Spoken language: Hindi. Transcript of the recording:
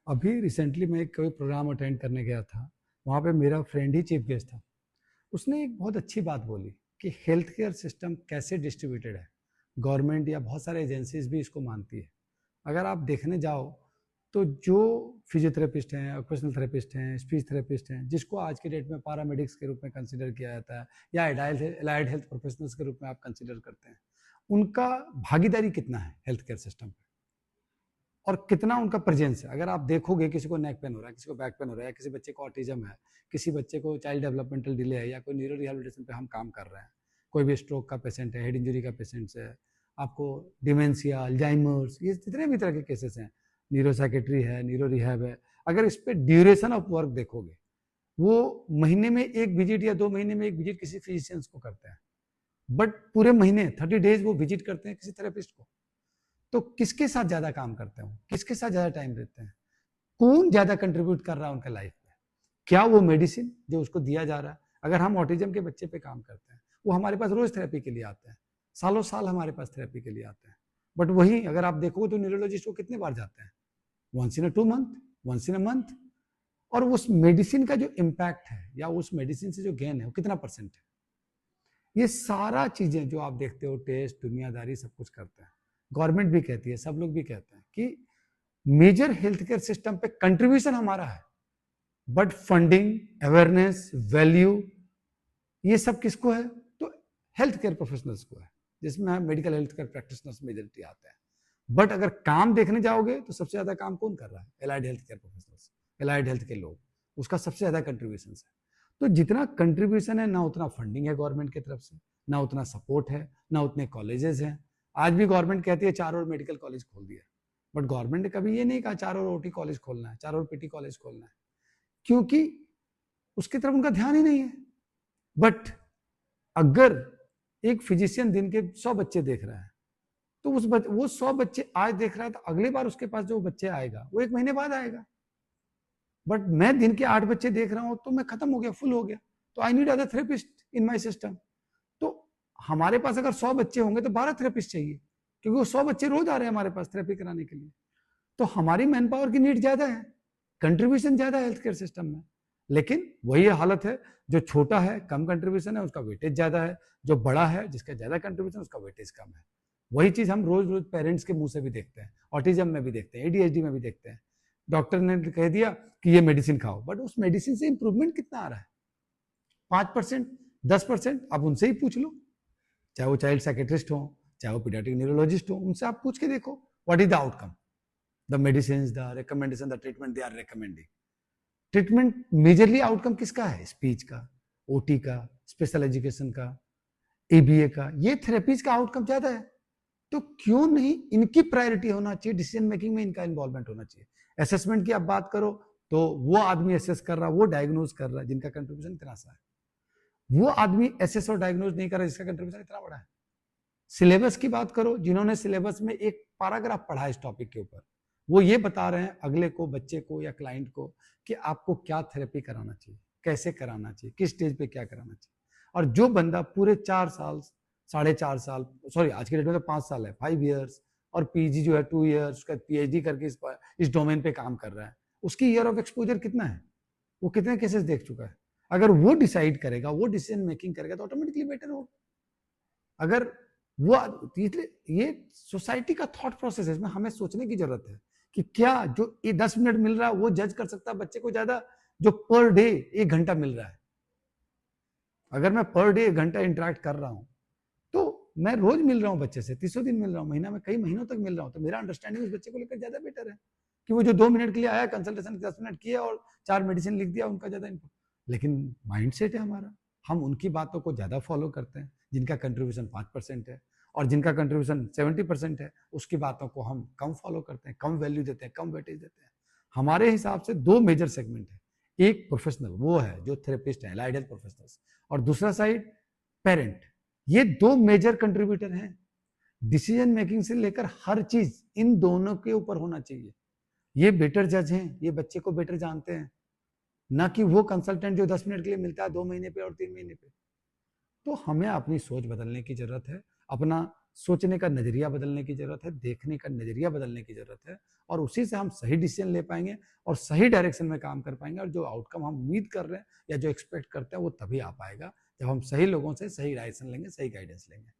अभी रिसेंटली मैं कोई प्रोग्राम अटेंड करने गया था, वहाँ पे मेरा फ्रेंड ही चीफ गेस्ट था। उसने एक बहुत अच्छी बात बोली कि हेल्थ केयर सिस्टम कैसे डिस्ट्रीब्यूटेड है। गवर्नमेंट या बहुत सारे एजेंसीज भी इसको मानती है। अगर आप देखने जाओ तो जो फिजियोथेरेपिस्ट हैं, ऑक्यूपेशनल थेरेपिस्ट हैं, स्पीच थेरेपिस्ट हैं, जिसको आज के डेट में पैरामेडिक्स के रूप में कंसिडर किया जाता है या एलाइड हेल्थ प्रोफेशनल्स के रूप में आप कंसिडर करते हैं, उनका भागीदारी कितना है हेल्थ केयर सिस्टम पे और कितना उनका प्रेजेंस है। अगर आप देखोगे किसी को नेक पेन हो रहा है, किसी को बैक पेन हो रहा है, किसी बच्चे को ऑटिज्म है, किसी बच्चे को चाइल्ड डेवलपमेंटल डिले है या कोई न्यूरो रिहेबिलिटेशन पे हम काम कर रहे हैं, कोई भी स्ट्रोक का पेशेंट है, हेड इंजरी का पेशेंट है, आपको डिमेंशिया, अल्जाइमर्स, ये जितने भी तरह के केसेस हैं, न्यूरो साइकेट्री है, न्यूरो रिहैब है, अगर इस पर ड्यूरेशन ऑफ वर्क देखोगे, वो महीने में एक विजिट या 2 महीने में एक विजिट किसी फिजिशियंस को करते हैं, बट पूरे महीने 30 डेज वो विजिट करते हैं किसी थेरेपिस्ट को। तो किसके साथ ज्यादा काम करते हैं, किसके साथ ज्यादा टाइम देते हैं, कौन ज्यादा कंट्रीब्यूट कर रहा है उनके लाइफ में, क्या वो मेडिसिन जो उसको दिया जा रहा है। अगर हम ऑटिज्म के बच्चे पे काम करते हैं, वो हमारे पास रोज थेरेपी के लिए आते हैं, सालों साल हमारे पास थेरेपी के लिए आते हैं, बट वही अगर आप देखो तो न्यूरोलॉजिस्ट को कितने बार जाते हैं, once in a 2 month, once in a month. और उस मेडिसिन का जो इम्पैक्ट है या उस मेडिसिन से जो गेन है वो कितना परसेंट है। ये सारा चीजें जो आप देखते हो, टेस्ट, दुनियादारी, सब कुछ करते हैं। गवर्नमेंट भी कहती है, सब लोग भी कहते हैं कि मेजर हेल्थ केयर सिस्टम पे कंट्रीब्यूशन हमारा है, बट फंडिंग, अवेयरनेस, वैल्यू, ये सब किसको है? तो हेल्थ केयर प्रोफेशनल्स को है, जिसमें medical health care practitioners majority आते हैं। बट अगर काम देखने जाओगे तो सबसे ज्यादा काम कौन कर रहा है? Allied health care professionals, allied health के लोग, उसका सबसे ज्यादा कंट्रीब्यूशन है। तो जितना कंट्रीब्यूशन है, ना उतना फंडिंग है गवर्नमेंट की तरफ से, ना उतना सपोर्ट है, ना उतने कॉलेजेस हैं। आज भी गवर्नमेंट कहती है 4 और मेडिकल कॉलेज खोल दिया, बट गवर्नमेंट ने कभी ये नहीं कहा 4 और ओटी कॉलेज खोलना है, 4 और पीटी कॉलेज खोलना है, क्योंकि उसकी तरफ उनका ध्यान ही नहीं है। बट अगर एक फिजिशियन दिन के 100 बच्चे देख रहा है, तो वो 100 बच्चे आज देख रहा है, तो अगली बार उसके पास जो बच्चे आएगा वो 1 महीने बाद आएगा। बट मैं दिन के 8 बच्चे देख रहा हूं तो मैं खत्म हो गया, फुल हो गया, तो I need other therapist in my system. तो हमारे पास अगर 100 बच्चे होंगे तो 12 थेरेपिस्ट चाहिए, क्योंकि वो 100 बच्चे रोज आ रहे हैं हमारे पास थेरेपी कराने के लिए। तो हमारी मैन पावर की नीड ज्यादा है, कंट्रीब्यूशन ज्यादा है हेल्थ केयर सिस्टम में। लेकिन वही हालत है, जो छोटा है, कम कंट्रीब्यूशन है, उसका वेटेज ज्यादा है, जो बड़ा है, जिसका ज्यादा कंट्रीब्यूशन, उसका वेटेज कम है। वही चीज हम रोज रोज पेरेंट्स के मुंह से भी देखते हैं, ऑटिज्म में भी देखते हैं, एडीएचडी में भी देखते हैं। डॉक्टर ने कह दिया कि ये मेडिसिन खाओ, बट उस मेडिसिन से इंप्रूवमेंट कितना आ रहा है? 5%, 10%? आप उनसे ही पूछ लो, चाहे वो चाइल्ड साइकेट्रिस्ट हो, चाहे वो पीडियाट्रिक न्यूरोलॉजिस्ट हो, उनसे आप पूछ के देखो what is the outcome, the medicine, the recommendation, the treatment they are recommending. Treatment majorly outcome किसका है? स्पीच का, ओटी का, स्पेशल एजुकेशन का, एबीए का, ये थेरेपीज का आउटकम ज्यादा है। तो क्यों नहीं इनकी प्रायोरिटी होना चाहिए, डिसीजन मेकिंग में इनका इन्वॉल्वमेंट होना चाहिए। असेसमेंट की आप बात करो तो वो आदमी असेस कर रहा, वो डायग्नोज कर रहा है जिनका कंट्रीब्यूशन इतना सा है, वो आदमी एसेस और डायग्नोज नहीं कर रहा जिसका कंट्रीब्यूशन इतना बड़ा है। सिलेबस की बात करो, जिन्होंने सिलेबस में एक पैराग्राफ पढ़ा इस टॉपिक के ऊपर, वो ये बता रहे हैं अगले को, बच्चे को या क्लाइंट को, कि आपको क्या थेरेपी कराना चाहिए, कैसे कराना चाहिए, किस स्टेज पे क्या कराना चाहिए। और जो बंदा पूरे 4 साल, 4.5 साल, सॉरी आज के डेट में तो 5 साल है, 5 ईयर्स, और पीजी जो है 2 ईयर्स, उसका पीएचडी करके इस डोमेन पे काम कर रहा है, उसकी ईयर ऑफ एक्सपोजर कितना है, वो कितने केसेस देख चुका है। अगर वो डिसाइड करेगा, वो डिसीजन मेकिंग करेगा, तो ऑटोमेटिकली बेटर होगा। अगर वो, ये सोसाइटी का थॉट प्रोसेस है, इसमें हमें सोचने की जरूरत है कि क्या जो ये 10 मिनट मिल रहा है वो जज कर सकता है बच्चे को ज्यादा जो पर डे 1 घंटा मिल रहा है। अगर मैं पर डे 1 घंटा इंटरेक्ट कर रहा हूं, तो मैं रोज मिल रहा हूं बच्चे से, 30 दिन मिल रहा हूं, महीना में कई महीनों तक मिल रहा हूं, तो मेरा अंडरस्टैंडिंग उस बच्चे को लेकर ज्यादा बेटर है कि वो जो 2 मिनट के लिए आया, कंसल्टेशन 10 मिनट किया और 4 मेडिसिन लिख दिया, उनका ज्यादा इनपुट। लेकिन माइंडसेट है हमारा, हम उनकी बातों को ज्यादा फॉलो करते हैं जिनका कंट्रीब्यूशन 5% है, और जिनका कंट्रीब्यूशन 70% है उसकी बातों को हम कम फॉलो करते हैं, कम वैल्यू देते हैं, कम वेटेज देते हैं। हमारे हिसाब से 2 मेजर सेगमेंट है, एक प्रोफेशनल, वो है जो थेरेपिस्ट है, एलाइड हेल्थ प्रोफेशनल्स, और दूसरा साइड पेरेंट। ये 2 मेजर कंट्रीब्यूटर हैं। डिसीजन मेकिंग से लेकर हर चीज इन दोनों के ऊपर होना चाहिए। ये बेटर जज हैं, ये बच्चे को बेटर जानते हैं, ना कि वो कंसल्टेंट जो 10 मिनट के लिए मिलता है 2 महीने पे और 3 महीने पे। तो हमें अपनी सोच बदलने की जरूरत है, अपना सोचने का नज़रिया बदलने की ज़रूरत है, देखने का नज़रिया बदलने की ज़रूरत है और उसी से हम सही डिसीजन ले पाएँगे और सही डायरेक्शन में काम कर पाएँगे और जो आउटकम हम उम्मीद कर रहे हैं या जो एक्सपेक्ट करते हैं वो तभी आ पाएगा, जब हम सही लोगों से सही डायरेक्शन लेंगे, सही गाइडेंस लेंगे।